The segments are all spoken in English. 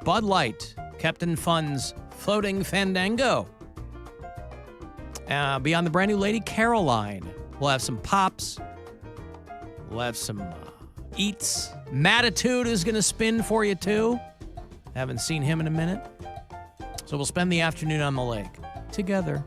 Bud Light, Captain Fun's Floating Fandango. Beyond the brand new Lady Caroline. We'll have some pops. We'll have some eats. Matitude is going to spin for you, too. Haven't seen him in a minute. So we'll spend the afternoon on the lake together.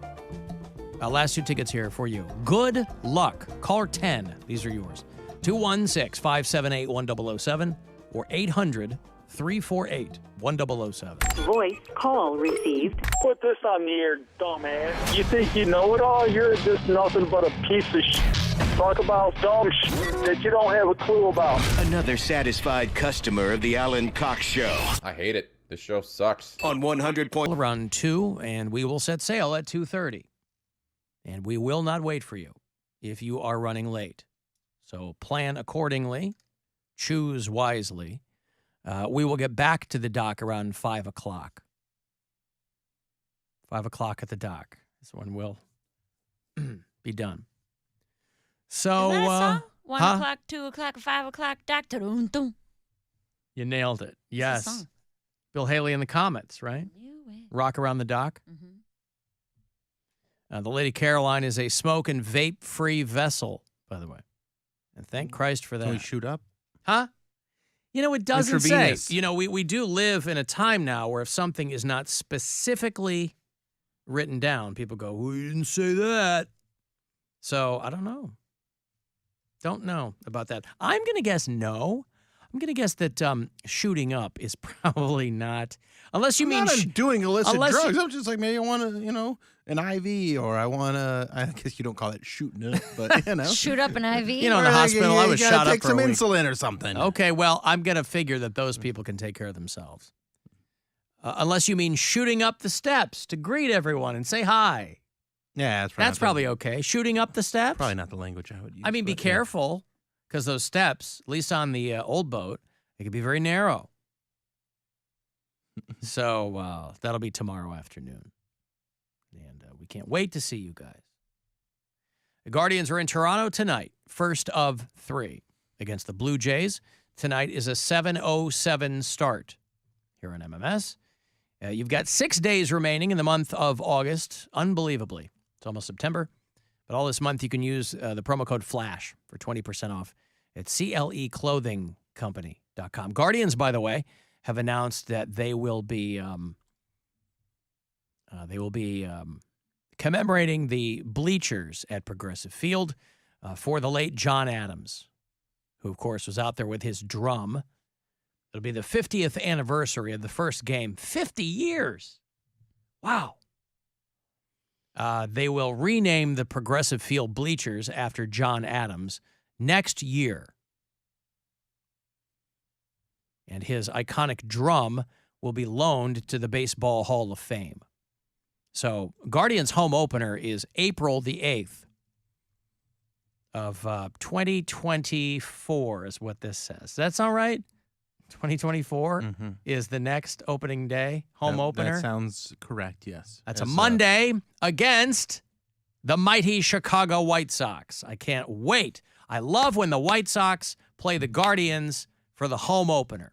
Last two tickets here for you. Good luck. Caller 10. These are yours. 216-578-1007 or 800-348-1007. Voice call received. Put this on the air, dumbass. You think you know it all? You're just nothing but a piece of shit. Talk about dumb shit that you don't have a clue about. Another satisfied customer of the Alan Cox Show. I hate it. This show sucks. On 100 point. Around 2, and we will set sail at 2:30. And we will not wait for you if you are running late. So plan accordingly. Choose wisely. We will get back to the dock around 5 o'clock. 5 o'clock at the dock. This one will be done. So, Is that a song? 1 o'clock, 2 o'clock, 5 o'clock, dock. Dum. You nailed it. Yes. It's a song. Bill Haley and the Comets, right? Rock Around the Dock. Mm-hmm. The Lady Caroline is a smoke and vape-free vessel, by the way. And thank Christ for that. Can we shoot up? Huh? You know, it doesn't say. Intravenous. You know, we do live in a time now where if something is not specifically written down, people go, well, you didn't say that. So, I don't know. Don't know about that. I'm going to guess no. I'm going to guess that shooting up is probably not, unless you I'm mean not doing illicit unless drugs. I'm just like, maybe I want to, an IV, or I want to. I guess you don't call it shooting up, but Shoot up an IV. You know, in the hospital, I was shot up take for some a week. insulin or something. Okay, well, I'm going to figure that those people can take care of themselves. Unless you mean shooting up the steps to greet everyone and say hi. Yeah, That's probably okay. Shooting up the steps? Probably not the language I would use. I mean, be but, yeah. careful, because those steps, at least on the old boat, they could be very narrow. So that'll be tomorrow afternoon. And we can't wait to see you guys. The Guardians are in Toronto tonight, first of 3 against the Blue Jays. Tonight is a 7:07 start here on MMS. You've got 6 days remaining in the month of August, unbelievably. It's almost September. But all this month you can use the promo code FLASH for 20% off at cleclothingcompany.com. Guardians, by the way, have announced that they will be commemorating the bleachers at Progressive Field for the late John Adams, who, of course, was out there with his drum. It'll be the 50th anniversary of the first game. 50 years. Wow. They will rename the Progressive Field bleachers after John Adams next year. And his iconic drum will be loaned to the Baseball Hall of Fame. So Guardians' home opener is April the 8th of 2024 is what this says. Does that sound right? 2024 is the next opening day, home opener? That sounds correct, yes. That's a Monday against the mighty Chicago White Sox. I can't wait. I love when the White Sox play the Guardians for the home opener.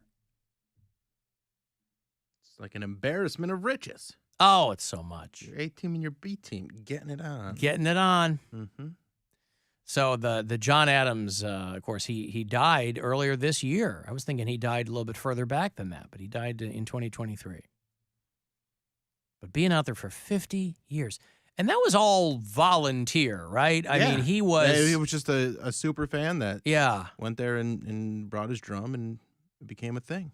It's like an embarrassment of riches. Oh, it's so much. Your A team and your B team getting it on. Getting it on. Mm-hmm. So the John Adams, of course, he died earlier this year. I was thinking he died a little bit further back than that, but he died in 2023. But being out there for 50 years. And that was all volunteer, right? I mean, he was... He was just a super fan that went there and brought his drum, and it became a thing.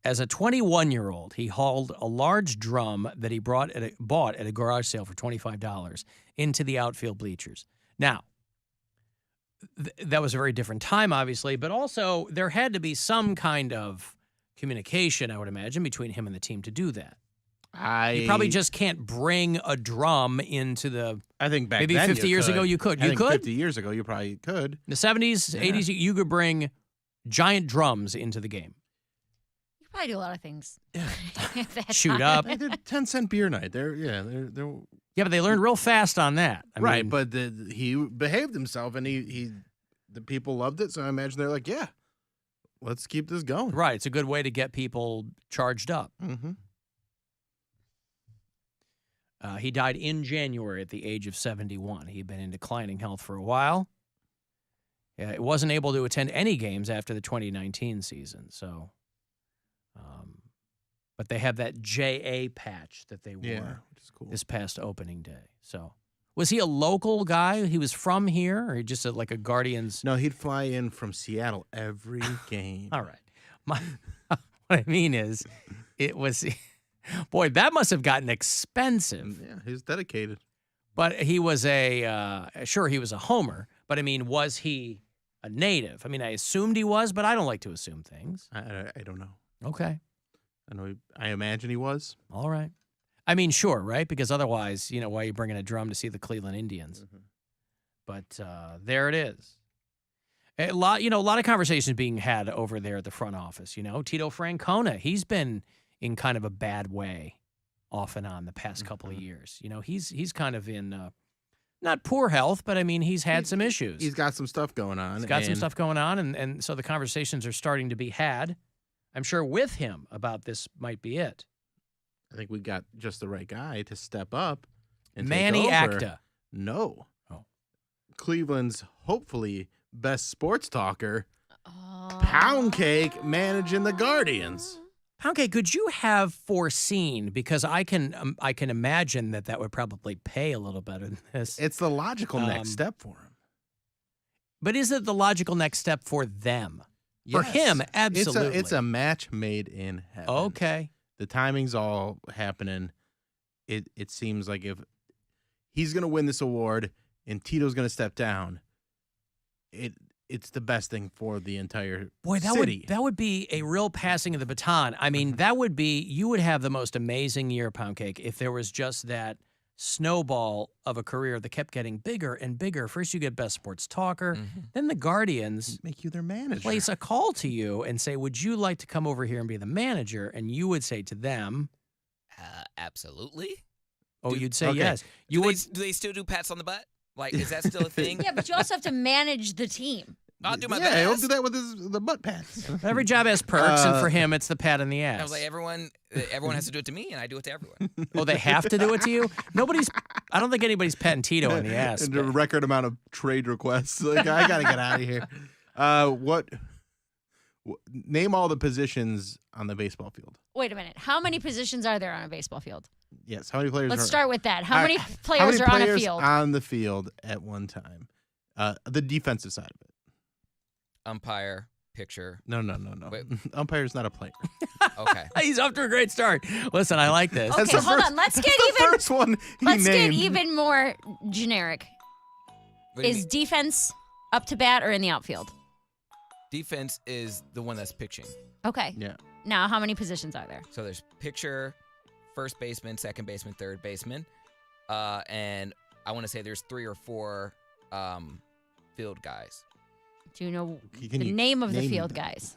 As a 21-year-old, he hauled a large drum that he bought at a garage sale for $25 into the outfield bleachers. Now, that was a very different time, obviously, but also there had to be some kind of communication, I would imagine, between him and the team to do that. You probably just can't bring a drum into the... I think back maybe then 50 years ago you could. You could? 50 years ago you probably could. In the 70s, 80s, you could bring giant drums into the game. You could probably do a lot of things. Yeah. Shoot up. They did 10-cent beer night. Yeah, but they learned real fast on that. I mean, but he behaved himself, and the people loved it, so I imagine they're like, yeah, let's keep this going. Right. It's a good way to get people charged up. Mm-hmm. He died in January at the age of 71. He had been in declining health for a while. He wasn't able to attend any games after the 2019 season. So, but they have that JA patch that they wore which is cool. this past opening day. So, was he a local guy? He was from here, or he just like a Guardians? No, he'd fly in from Seattle every game. All right. What I mean is, it was, boy, that must have gotten expensive. Yeah, he's dedicated. But he was sure, he was a homer, but I mean, was he a native? I mean, I assumed he was, but I don't like to assume things. I don't know. Okay. I imagine he was. All right. I mean, sure, right? Because otherwise, why are you bringing a drum to see the Cleveland Indians? Mm-hmm. But there it is. A lot of conversations being had over there at the front office. Tito Francona, he's been in kind of a bad way off and on the past couple of years. He's kind of in not poor health, but I mean, he's had some issues. He's got some stuff going on. He's got some stuff going on, and so the conversations are starting to be had. I'm sure with him about this might be it. I think we got just the right guy to step up and Manny take over. Acta. No. Oh. Cleveland's hopefully best sports talker, Poundcake, managing the Guardians. Poundcake, could you have foreseen, because I can imagine that would probably pay a little better than this. It's the logical next step for him. But is it the logical next step for them? For Yes. him, absolutely. It's a match made in heaven. Okay. The timing's all happening. It seems like if he's going to win this award and Tito's going to step down, it's the best thing for the entire city. That would be a real passing of the baton. I mean, you would have the most amazing year, Poundcake, if there was just that snowball of a career that kept getting bigger and bigger. First, you get Best Sports Talker. Then the Guardians Make you their manager. place a call to you and say, would you like to come over here and be the manager? And you would say to them, absolutely. you'd say okay. yes. Do they still do pats on the butt? Like, is that still a thing? Yeah, but you also have to manage the team. I'll do my Yeah, he'll best. do that with the butt pats. Every job has perks, and for him, it's the pat in the ass. I was like, everyone has to do it to me, and I do it to everyone. Oh, they have to do it to you? I don't think anybody's patting Tito in the ass. And a record amount of trade requests. Like, I got to get out of here. Name all the positions on the baseball field. Wait a minute. How many positions are there on a baseball field? Yes. How many players? Let's are, start with that. How many how players many are on a players field? on the field at one time? The defensive side of it. Umpire, pitcher. No. Wait. Umpire's not a player. Okay. He's off to a great start. Listen, I like this. Okay, hold on. Let's get the first one he Let's get named. even more generic. What do you Is mean? defense up to bat or in the outfield? Defense is the one that's pitching. Okay. Yeah. Now, how many positions are there? So there's pitcher, first baseman, second baseman, third baseman. And I want to say there's 3 or 4 field guys. Do you know Can the you name of the name field them? guys?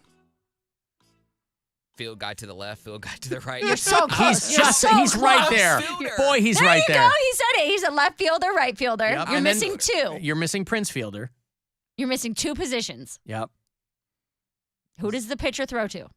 Field guy to the left, field guy to the right. You're so close. He's right there. Fielder. Boy, he's there right you there. go. He said it. He's a left fielder, right fielder. Yep. You're And then missing 2. You're missing Prince Fielder. You're missing 2 positions. Yep. Who does the pitcher throw to?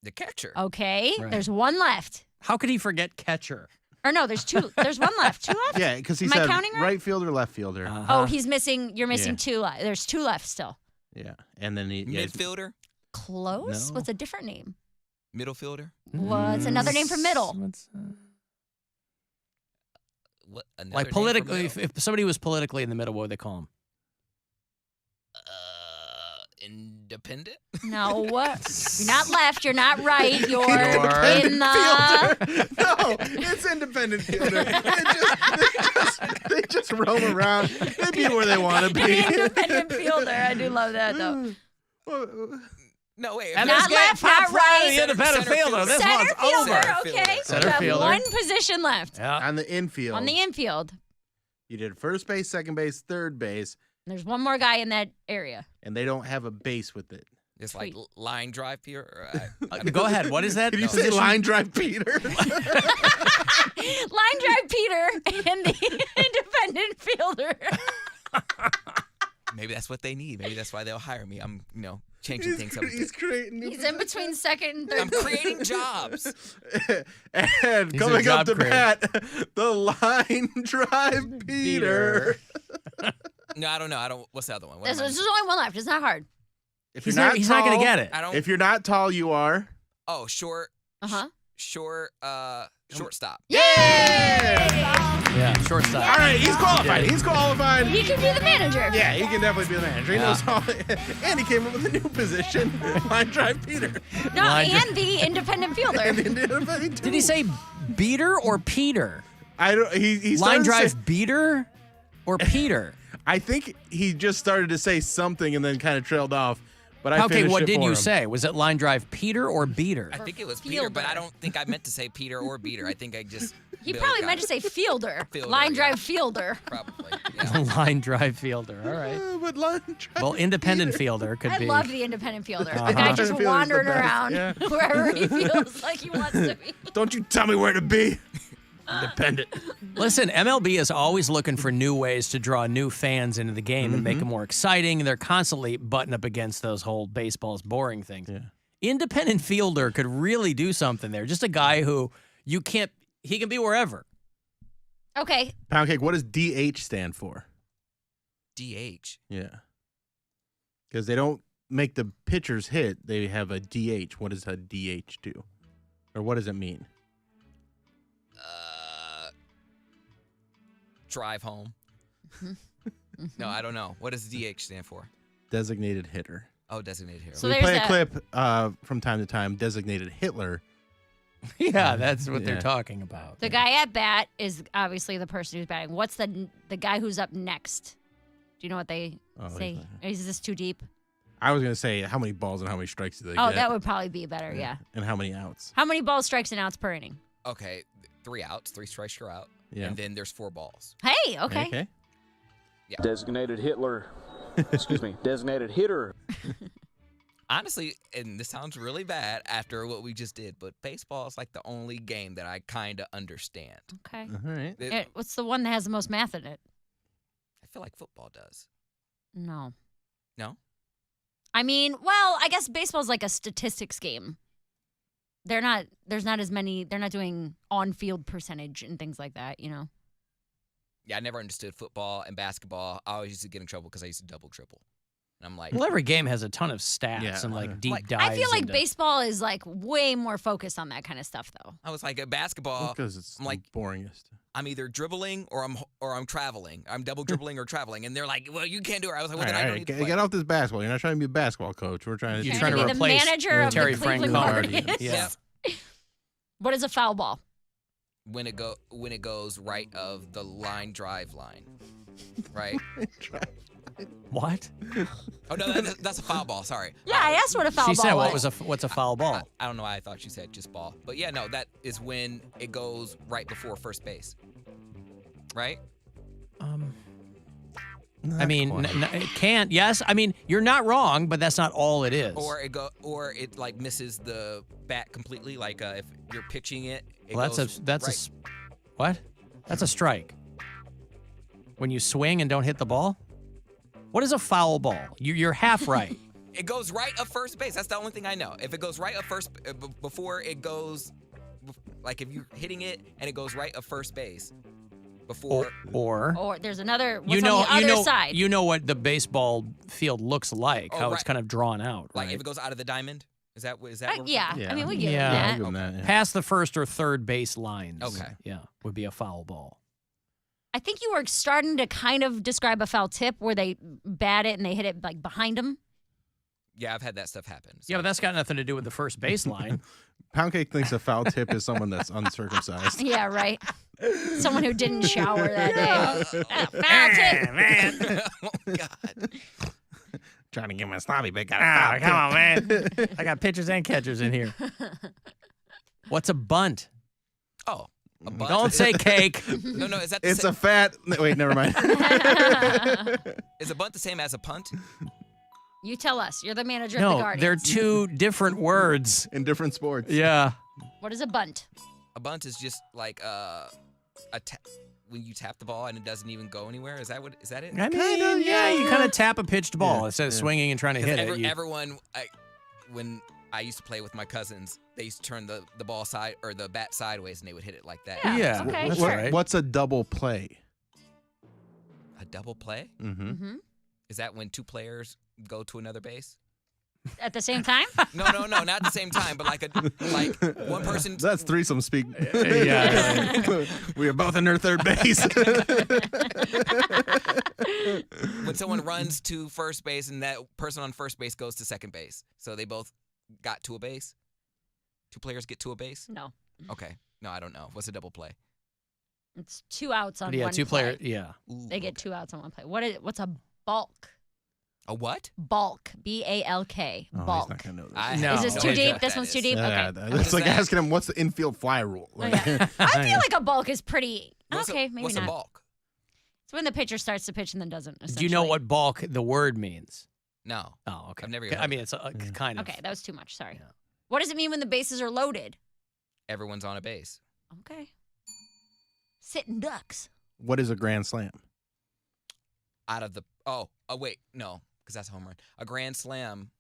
The catcher. Okay. Right. There's 1 left. How could he forget catcher? Or no, there's 2. There's 1 left. 2 left? Yeah, because he Am I said counting right? fielder, left fielder. Uh-huh. Oh, you're missing Yeah. 2 left. There's 2 left still. Yeah, and then he's Midfielder. Close? No. What's a different name? Middle fielder. What's another name for middle? What? Another Like name for politically, middle? if somebody was politically in the middle, what would they call him? Independent. No, you're not left. You're not right. You're You're in the. No, it's independent fielder. They just roam around. They be where they want to be. Independent fielder. I do love that though. No, wait. And Not this game, left, top not 5 right. the independent Center fielder. fielder. This Center one's fielder. over. Okay, so Center you have fielder. 1 position left Yeah. On the infield. on the infield. You did first base, second base, third base, There's 1 more guy in that area. and they don't have a base with it. It's like Sweet. line drive here. Go ahead. What is that? Did you say line drive Peter? Line drive Peter and the independent fielder. Maybe that's what they need. Maybe that's why they'll hire me. I'm, changing things up. a He's bit. creating new He's in between second and third. I'm creating jobs. And He's a coming up job to creator. bat, the line drive Peter. No, I don't know. I don't. What's the other one? What There's am I there's only one left. It's not hard. If He's you're not going to tall- get it. I don't. If you're not tall, you are. Oh, short. Uh-huh. Shortstop. Yay! Yeah, shortstop. All right, he's qualified. Yeah. He's qualified. He can be the manager. Yeah, he can definitely be the manager. He Yeah. knows all. And he came up with a new position, line drive Peter. No, Line and the independent fielder. Did he say beater or Peter? I don't. He Line started to drive say- beater or Peter? I think he just started to say something and then kind of trailed off. But I Okay, finished what it did for you him. say? Was it line drive Peter or beater? I think it was Fielder. Peter, but I don't think I meant to say Peter or Beater. I think I just. He Bill probably got meant to it. say fielder. Fielder, Line yeah. drive fielder. Probably. Yeah. Line drive fielder. All right. But line drive. Well, independent fielder could I be. love the independent fielder. Uh-huh. The guy just Independent fielder's the wandering best, around yeah. wherever he feels like he wants to be. Don't you tell me where to be. Independent. Listen, MLB is always looking for new ways to draw new fans into the game and make it more exciting. They're constantly butting up against those whole baseball's boring things. Yeah. Independent fielder could really do something there. Just a guy who he can be wherever. Okay. Poundcake, what does DH stand for? DH. Yeah. Because they don't make the pitchers hit. They have a DH. What does a DH do? Or what does it mean? Drive home. No, I don't know. What does DH stand for? Designated hitter. Oh, designated hero. So we there's play a that. clip from time to time, Designated Hitler. Yeah, that's what they're Yeah. talking about. The guy at bat is obviously the person who's batting. What's the guy who's up next? Do you know what they Oh, say? he's Is this too deep? I was going to say how many balls and how many strikes do they Oh, get? that would probably be better, yeah. And how many outs? How many balls, strikes, and outs per inning? Okay, 3 outs, 3 strikes, you're out. Yeah. And then there's 4 balls. Hey, okay. Okay. Designated Hitler. Excuse me. Designated hitter. Honestly, and this sounds really bad after what we just did, but baseball is like the only game that I kind of understand. Okay. All right. What's the one that has the most math in it? I feel like football does. No. No? I mean, well, I guess baseball's like a statistics game. There's not as many, they're not doing on-field percentage and things like that, you know? Yeah, I never understood football and basketball. I always used to get in trouble because I used to double triple. And I'm like, Well, every game has a ton of stats Yeah. and like deep Like, dives. I feel like into- baseball is like way more focused on that kind of stuff, though. I was like, at basketball, Because it's I'm like- the boringest. I'm either dribbling or I'm traveling. I'm double dribbling or traveling. And they're like, well, you can't do it. I was like, well, All then I right, don't need to get, play. get off this basketball. You're not trying to be a basketball coach. We're trying to. You're You're trying to be the replace manager of Terry the Cleveland Francona. Guardians. Yeah. What is a foul ball? When it goes right of the line drive line, right? What? Oh no, that's a foul ball. Sorry. Yeah, I asked what a foul She ball said, was. what's a foul ball? I don't know why I thought she said just ball, but yeah, no, that is when it goes right before first base, right? I mean, it can't. Yes, I mean you're not wrong, but that's not all it is. Or it like misses the bat completely. Like if you're pitching it, Well, goes right. What? That's a strike. When you swing and don't hit the ball? What is a foul ball? You're half right. It goes right of first base. That's the only thing I know. If it goes right of first before it goes, like if you're hitting it and it goes right of first base before. Or there's another, what's on the other side? You know what the baseball field looks like, Oh, how it's right. kind of drawn out, Like right? if it goes out of the diamond, is that what we're yeah. Yeah. I mean, we get Yeah. I'll that. give him that. Yeah. Past the first or third base lines. Okay. Yeah, would be a foul ball. I think you were starting to kind of describe a foul tip where they bat it and they hit it like behind them. Yeah, I've had that stuff happen. Yeah, but that's got nothing to do with the first base line. Poundcake thinks a foul tip is someone that's uncircumcised. Yeah, right. Someone who didn't shower that day. Foul tip. Man. Oh God. Trying to get my snobby, but got Ah, come on, man. I got pitchers and catchers in here. What's a bunt? Oh, a bunt. Don't say cake. No, is that the It's same? a fat. Wait, never mind. Is a bunt the same as a punt? You tell us. You're the manager of the No, Guardians. they're two different words. In different sports. Yeah. What is a bunt? A bunt is just like when you tap the ball and it doesn't even go anywhere? Is that it? I mean, yeah, you kind of tap a pitched ball instead of swinging and trying to hit it. Everyone, when I used to play with my cousins, they used to turn the ball side or the bat sideways and they would hit it like that. Yeah. Okay, that's sure. right. What's a double play? A double play? Mm-hmm. Is that when two players go to another base? At the same time? No, not at the same time, but like one person. That's threesome speak. Yeah. We are both in their third base. When someone runs to first base and that person on first base goes to second base, so they both got to a base. Two players get to a base. No. Okay. No, I don't know. What's a double play? It's 2 outs on Yeah, one two play. players. Yeah. Ooh, They get okay. 2 outs on one play. What's a balk? A what? Balk. B-A-L-K. Oh, he's Balk. not gonna know this. I No. have Is this no too idea deep? what This that one's too is. deep? Yeah, Okay. that's like that? asking him what's the infield fly rule. Oh, yeah. I feel like a balk is pretty. What's Okay, maybe what's not. a balk? It's when the pitcher starts to pitch and then doesn't. Do you know essentially. what balk the word means? No. Oh, okay. I've never I heard mean, of it's a kind of. Okay, that was too much. Sorry. Yeah. What does it mean when the bases are loaded? Everyone's on a base. Okay. Sitting ducks. What is a grand slam? Out of the wait, no, because that's a home run. A grand slam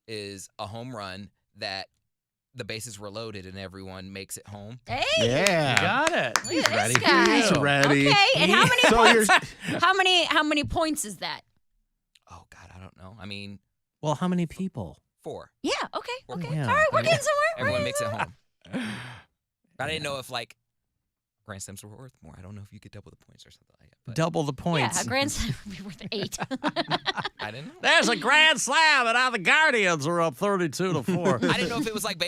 is a home run that the bases were loaded and everyone makes it home. Hey. Yeah. You got it. Look at ready. this guy. He's ready. Okay, and how many So points? How many points is that? Oh God, I don't know. I mean, Well, how many people? 4. Yeah. Okay. Okay. Yeah. All right, we're I mean, getting somewhere. Everyone makes it home. But I didn't know if like grand slams were worth more. I don't know if you could double the points or something like that. But Double the points. Yeah, a grand slam would be worth 8. I didn't know. There's a grand slam, and now the Guardians are up 32-4. I didn't know if it was like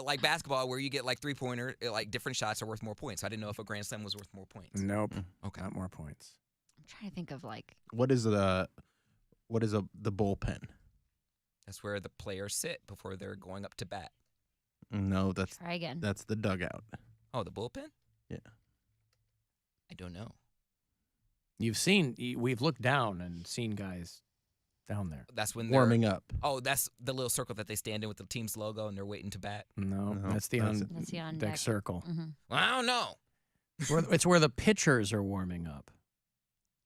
like basketball where you get like 3-pointer, like different shots are worth more points. I didn't know if a grand slam was worth more points. Nope. Okay. Not more points. I'm trying to think of like. What is the bullpen? That's where the players sit before they're going up to bat. No, that's Try again. the dugout. Oh, the bullpen? Yeah. I don't know. We've looked down and seen guys down there. That's when they're Warming up. Oh, that's the little circle that they stand in with the team's logo and they're waiting to bat. No, No, that's the that's on, That's the on deck deck. circle. Mm-hmm. Well, I don't know. It's where the pitchers are warming up.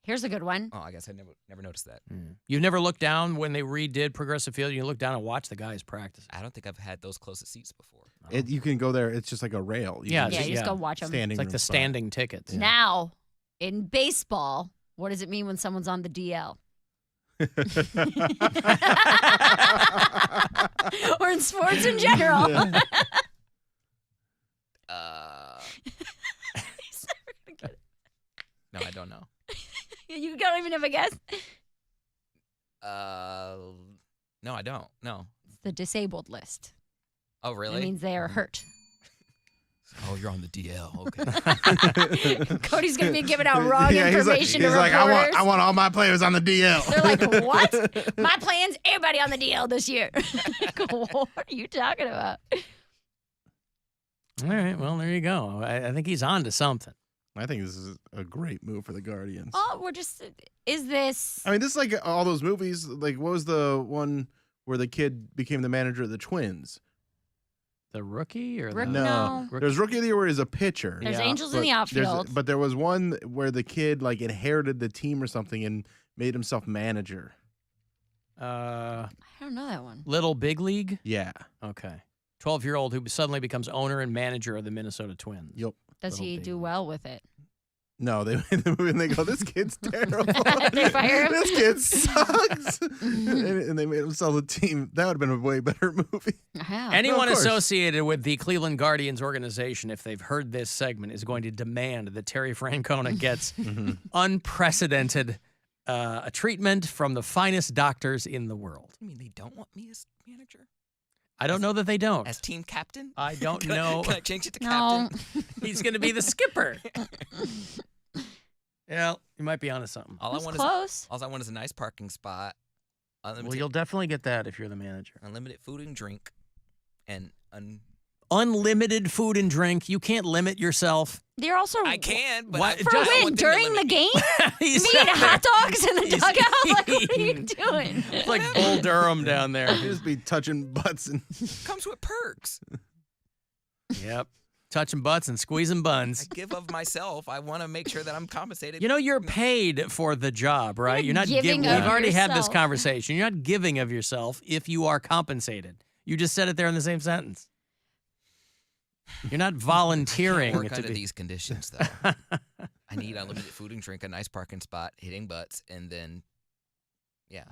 Here's a good one. Oh, I guess I never noticed that. You've never looked down when they redid Progressive Field? You look down and watch the guys practice. I don't think I've had those closest seats before. You can go there. It's just like a rail. You Yeah, can Yeah, just you just yeah. go watch them. standing It's like room the spot. standing tickets. Now, in baseball, what does it mean when someone's on the DL? Or in sports in general. Yeah. He's never gonna get it. No, I don't know. You don't even have a guess? No, I don't. No. It's the disabled list. Oh, really? It means they are hurt. Oh, you're on the DL. Okay. Cody's going to be giving out wrong Yeah, information to he's like, reporters. I want all my players on the DL. They're like, what? My plan's everybody on the DL this year. What are you talking about? All right, well, there you go. I think he's on to something. I think this is a great move for the Guardians. Oh, is this? I mean, this is like all those movies. Like, what was the one where the kid became the manager of the Twins? The rookie or Rook- the... No. There's Rookie of the Year where he's a pitcher. There's Yeah, angels in the outfield. But there was one where the kid like inherited the team or something and made himself manager. I don't know that one. Little Big League? Yeah. Okay. 12-year-old who suddenly becomes owner and manager of the Minnesota Twins. Yep. Does Little he Big do League. well with it? No, they made the movie and they go, this kid's terrible. They fire him? This kid sucks. and they made him sell the team. That would have been a way better movie. Wow. Anyone Of course. associated with the Cleveland Guardians organization, if they've heard this segment, is going to demand that Terry Francona gets unprecedented treatment from the finest doctors in the world. I mean, they don't want me as manager? I don't know that they don't. As team captain? I don't Can I- know. Can I change it to No. captain? He's going to be the skipper. Yeah, you might be onto something. All That's I want close. is all I want is a nice parking spot, Well, unlimited, you'll definitely get that if you're the manager. unlimited food and drink, and Unlimited food and drink. You can't limit yourself. They're also I can, but What? I for Just- I when want them to during the limit me. game. He's Me and out there. hot dogs in the He's dugout. Like, what are you eating. doing? It's like Bull Durham down there. He'd just be touching butts and Comes with perks. Yep. touching butts and squeezing I buns. give of myself. I want to make sure that I'm compensated. You know, you're paid for the job, right? You're not giving giving. of We've already had this yourself. conversation. You're not giving of yourself if you are compensated. You just said it there in the same sentence. You're not volunteering Can't work to under be. these conditions, though. I need unlimited food and drink, a nice parking spot, hitting butts, and then, yeah.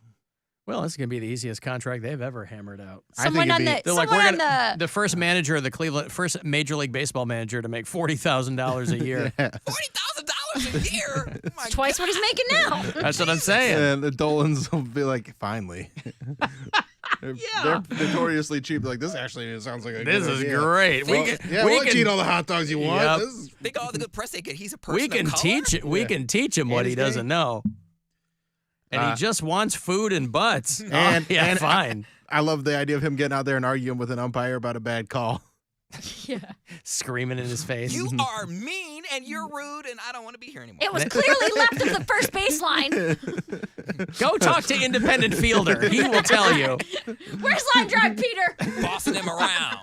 Well, this is going to be the easiest contract they've ever hammered out. Someone on the They're like, someone we're on gonna, the the first manager of the Cleveland, first Major League Baseball manager to make $40,000 a year. $40,000 a year? Oh my twice what he's making now. That's what I'm saying. And the Dolans will be like, finally. They're notoriously cheap. Like, this actually sounds like a This good is idea. great. Well, we'll can eat all the hot dogs you want. Yep. This is, Think of all the good press they get. He's a person we can of color? teach it. We can teach him what And he he's doesn't gay. know. And he just wants food and butts. And- yeah, and- fine. I love the idea of him getting out there and arguing with an umpire about a bad call. Yeah. Screaming in his face. You are mean and you're rude, and I don't want to be here anymore. It was clearly left of the first baseline. Go talk to independent fielder. He will tell you. Where's line drive, Peter? Bossing him around.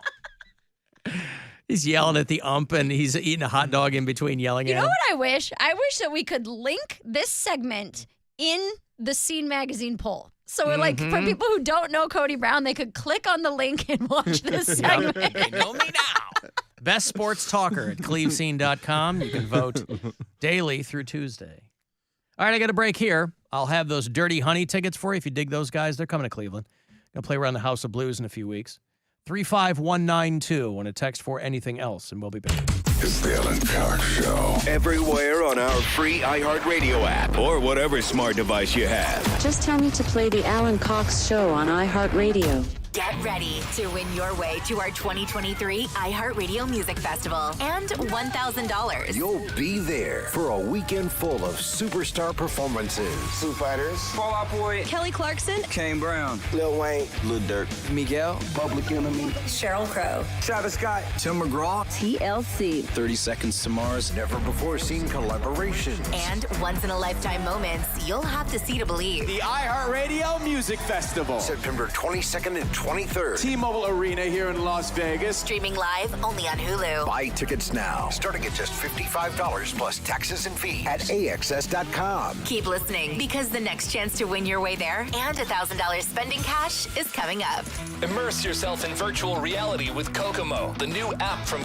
He's yelling at the ump and he's eating a hot dog in between yelling You at know him. what I wish? I wish that we could link this segment in the Scene Magazine poll. So, like, for people who don't know Cody Brown, they could click on the link and watch this segment. They know me now. Best sports talker at clevescene.com. You can vote daily through Tuesday. All right, I got a break here. I'll have those Dirty Honey tickets for you if you dig those guys. They're coming to Cleveland. Going to play around the House of Blues in a few weeks. 35192 when a text for anything else, and we'll be back. It's the Alan Cox Show. Everywhere on our free iHeartRadio app or whatever smart device you have. Just tell me to play the Alan Cox Show on iHeartRadio. Get ready to win your way to our 2023 iHeartRadio Music Festival and $1,000. You'll be there for a weekend full of superstar performances. Foo Fighters, Fall Out Boy, Kelly Clarkson, Kane Brown, Lil Wayne, Lil Durk, Miguel, Public Enemy, Sheryl Crow, Travis Scott, Tim McGraw, TLC. 30 Seconds to Mars, Never before seen collaborations. and once-in-a-lifetime moments you'll have to see to believe. the iHeartRadio Music Festival, September 22nd and 23rd. T-Mobile Arena here in Las Vegas. Streaming live only on Hulu. Buy tickets now, starting at just $55 plus taxes and fees at AXS.com. Keep listening because the next chance to win your way there and $1,000 spending cash is coming up. Immerse yourself in virtual reality with Kokomo, the new app from